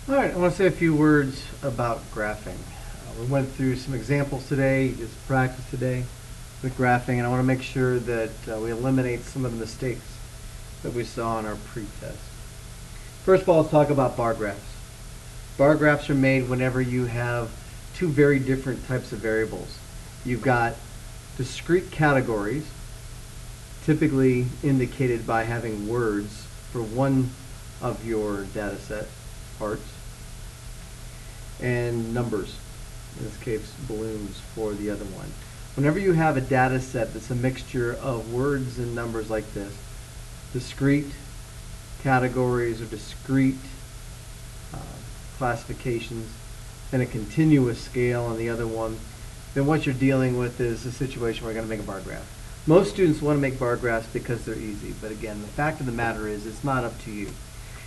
All right, I want to say a few words about graphing. We went through some examples today, just practice today with graphing, and I want to make sure that we eliminate some of the mistakes that we saw in our pre-test. First of all, let's talk about bar graphs. Bar graphs are made whenever you have two very different types of variables. You've got discrete categories, typically indicated by having words for one of your data set parts, and numbers, in this case balloons for the other one. Whenever you have a data set that's a mixture of words and numbers like this, discrete categories or discrete classifications, and a continuous scale on the other one, then what you're dealing with is a situation where you're going to make a bar graph. Most students want to make bar graphs because they're easy, but again, the fact of the matter is it's not up to you.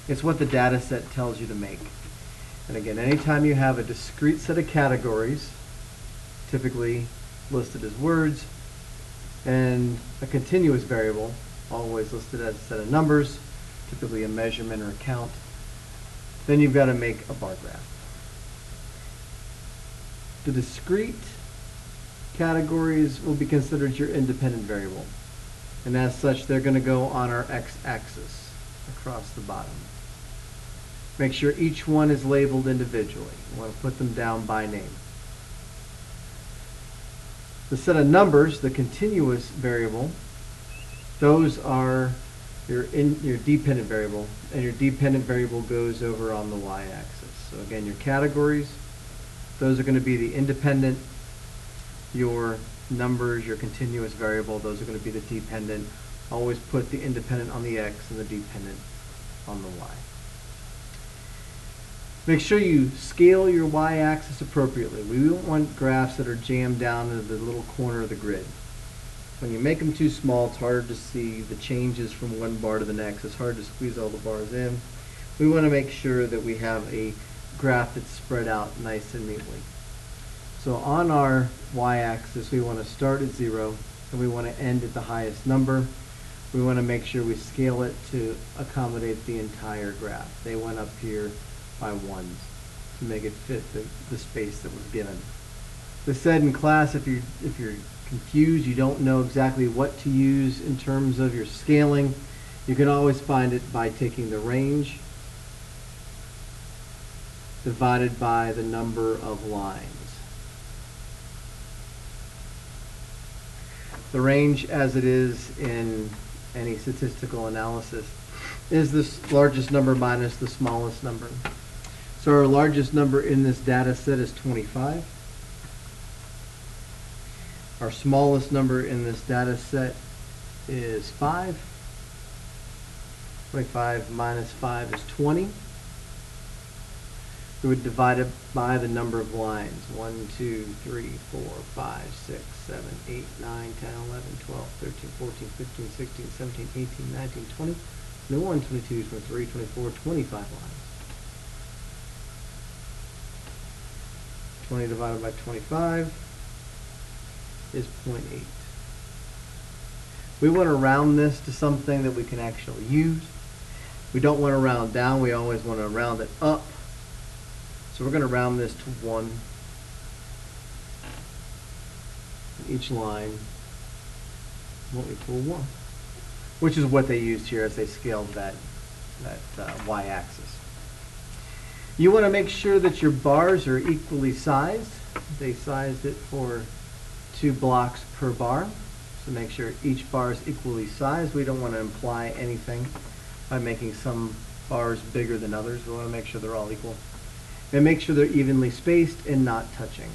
It's what the data set tells you to make. And again, anytime you have a discrete set of categories, typically listed as words, and a continuous variable, always listed as a set of numbers, typically a measurement or a count, then you've got to make a bar graph. The discrete categories will be considered your independent variable, and as such they're going to go on our x-axis across the bottom. Make sure each one is labeled individually. You want to put them down by name. The set of numbers, the continuous variable, those are your dependent variable, and your dependent variable goes over on the y-axis. So again, your categories, those are going to be the independent. Your numbers, your continuous variable, those are going to be the dependent. Always put the independent on the x and the dependent on the y. Make sure you scale your y-axis appropriately. We don't want graphs that are jammed down into the little corner of the grid. When you make them too small, it's hard to see the changes from one bar to the next. It's hard to squeeze all the bars in. We want to make sure that we have a graph that's spread out nice and neatly. So on our y-axis, we want to start at 0, and we want to end at the highest number. We want to make sure we scale it to accommodate the entire graph. They went up here by ones to make it fit the space that was given. This said in class, if you're confused, you don't know exactly what to use in terms of your scaling, you can always find it by taking the range divided by the number of lines. The range, as it is in any statistical analysis, is the largest number minus the smallest number. So our largest number in this data set is 25. Our smallest number in this data set is 5. 25 minus 5 is 20. We would divide it by the number of lines. 1, 2, 3, 4, 5, 6, 7, 8, 9, 10, 11, 12, 13, 14, 15, 16, 17, 18, 19, 20. 21, 22, 23, 24, 25 lines. 20 divided by 25 is 0.8. We want to round this to something that we can actually use. We don't want to round down, we always want to round it up. So we're going to round this to 1. Each line will equal 1, which is what they used here as they scaled that y-axis. You want to make sure that your bars are equally sized. They sized it for 2 blocks per bar. So make sure each bar is equally sized. We don't want to imply anything by making some bars bigger than others. We want to make sure they're all equal. And make sure they're evenly spaced and not touching.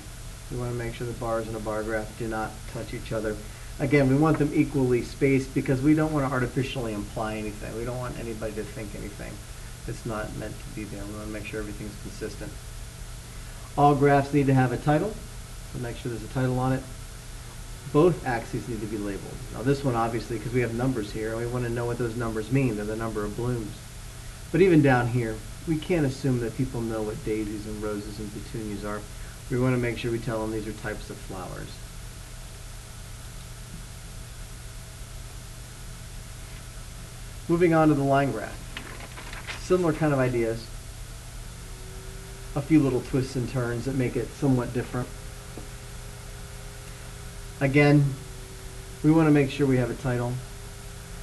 We want to make sure the bars in a bar graph do not touch each other. Again, we want them equally spaced because we don't want to artificially imply anything. We don't want anybody to think anything that's not meant to be there. We want to make sure everything's consistent. All graphs need to have a title, so make sure there's a title on it. Both axes need to be labeled. Now this one, obviously, because we have numbers here, and we want to know what those numbers mean. They're the number of blooms. But even down here, we can't assume that people know what daisies and roses and petunias are. We want to make sure we tell them these are types of flowers. Moving on to the line graph. Similar kind of ideas. a few little twists and turns that make it somewhat different. Again, we want to make sure we have a title.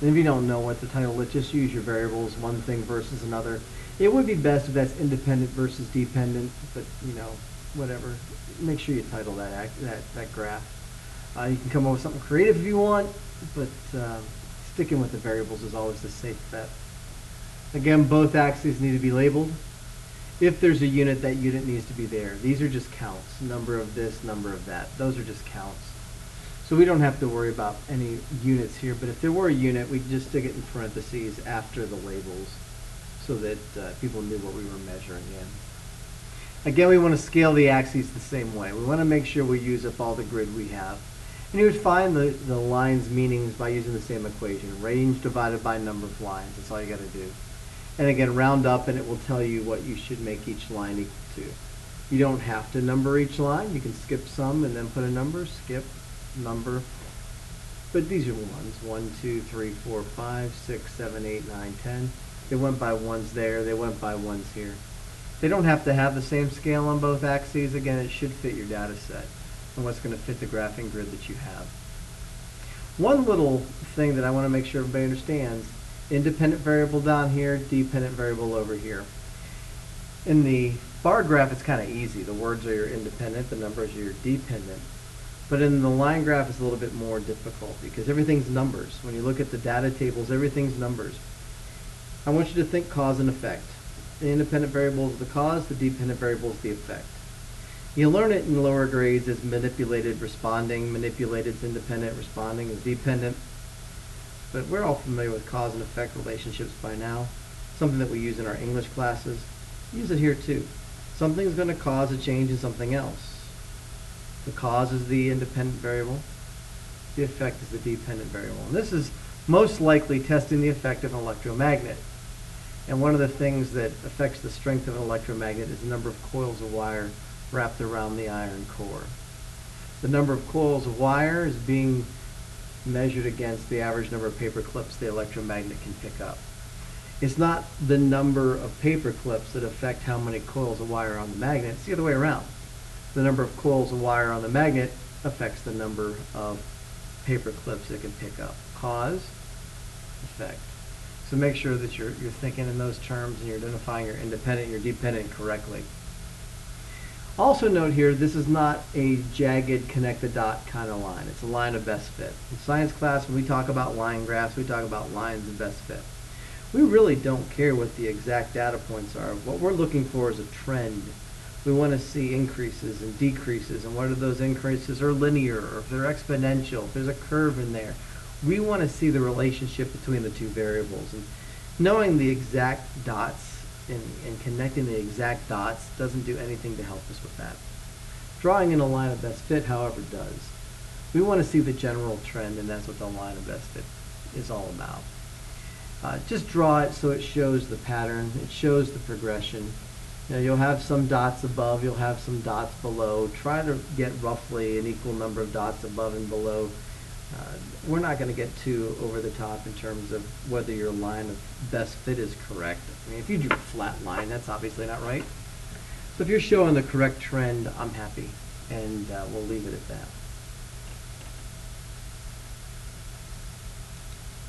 And if you don't know what the title is, just use your variables, one thing versus another. It would be best if that's independent versus dependent, but you know, whatever. Make sure you title that graph. You can come up with something creative if you want, but sticking with the variables is always the safe bet. Again, both axes need to be labeled. If there's a unit, that unit needs to be there. These are just counts. Number of this, number of that. Those are just counts. So we don't have to worry about any units here, but if there were a unit, we'd just stick it in parentheses after the labels so that people knew what we were measuring in. Again, we want to scale the axes the same way. We want to make sure we use up all the grid we have. And you would find the lines' meanings by using the same equation. Range divided by number of lines. That's all you got to do. And again, round up and it will tell you what you should make each line equal to. You don't have to number each line. You can skip some and then put a number, skip, number. But these are the ones. 1, 2, 3, 4, 5, 6, 7, 8, 9, 10. They went by ones there. They went by ones here. They don't have to have the same scale on both axes. Again, it should fit your data set and what's going to fit the graphing grid that you have. One little thing that I want to make sure everybody understands, independent variable down here, dependent variable over here. In the bar graph, it's kind of easy. The words are your independent, the numbers are your dependent. But in the line graph, it's a little bit more difficult because everything's numbers. When you look at the data tables, everything's numbers. I want you to think cause and effect. The independent variable is the cause, the dependent variable is the effect. You learn it in lower grades as manipulated responding. Manipulated is independent, responding is dependent. But we're all familiar with cause and effect relationships by now. Something that we use in our English classes. Use it here too. Something's going to cause a change in something else. The cause is the independent variable. The effect is the dependent variable. And this is most likely testing the effect of an electromagnet. And one of the things that affects the strength of an electromagnet is the number of coils of wire wrapped around the iron core. The number of coils of wire is being measured against the average number of paper clips the electromagnet can pick up. It's not the number of paper clips that affect how many coils of wire are on the magnet. It's the other way around. The number of coils of wire on the magnet affects the number of paper clips it can pick up. Cause, effect. So make sure that you're thinking in those terms and you're identifying your independent and your dependent correctly. Also note here, this is not a jagged connect the dot kind of line. It's a line of best fit. In science class, when we talk about line graphs, we talk about lines of best fit. We really don't care what the exact data points are. What we're looking for is a trend. We want to see increases and decreases, and whether those increases are linear or if they're exponential, if there's a curve in there. We want to see the relationship between the two variables. And knowing the exact dots and connecting the exact dots doesn't do anything to help us with that. Drawing in a line of best fit, however, does. We want to see the general trend, and that's what the line of best fit is all about. Just draw it so it shows the pattern, it shows the progression. You know, you'll have some dots above, you'll have some dots below. Try to get roughly an equal number of dots above and below. We're not going to get too over the top in terms of whether your line of best fit is correct. I mean, if you drew a flat line, that's obviously not right. So if you're showing the correct trend, I'm happy, and we'll leave it at that.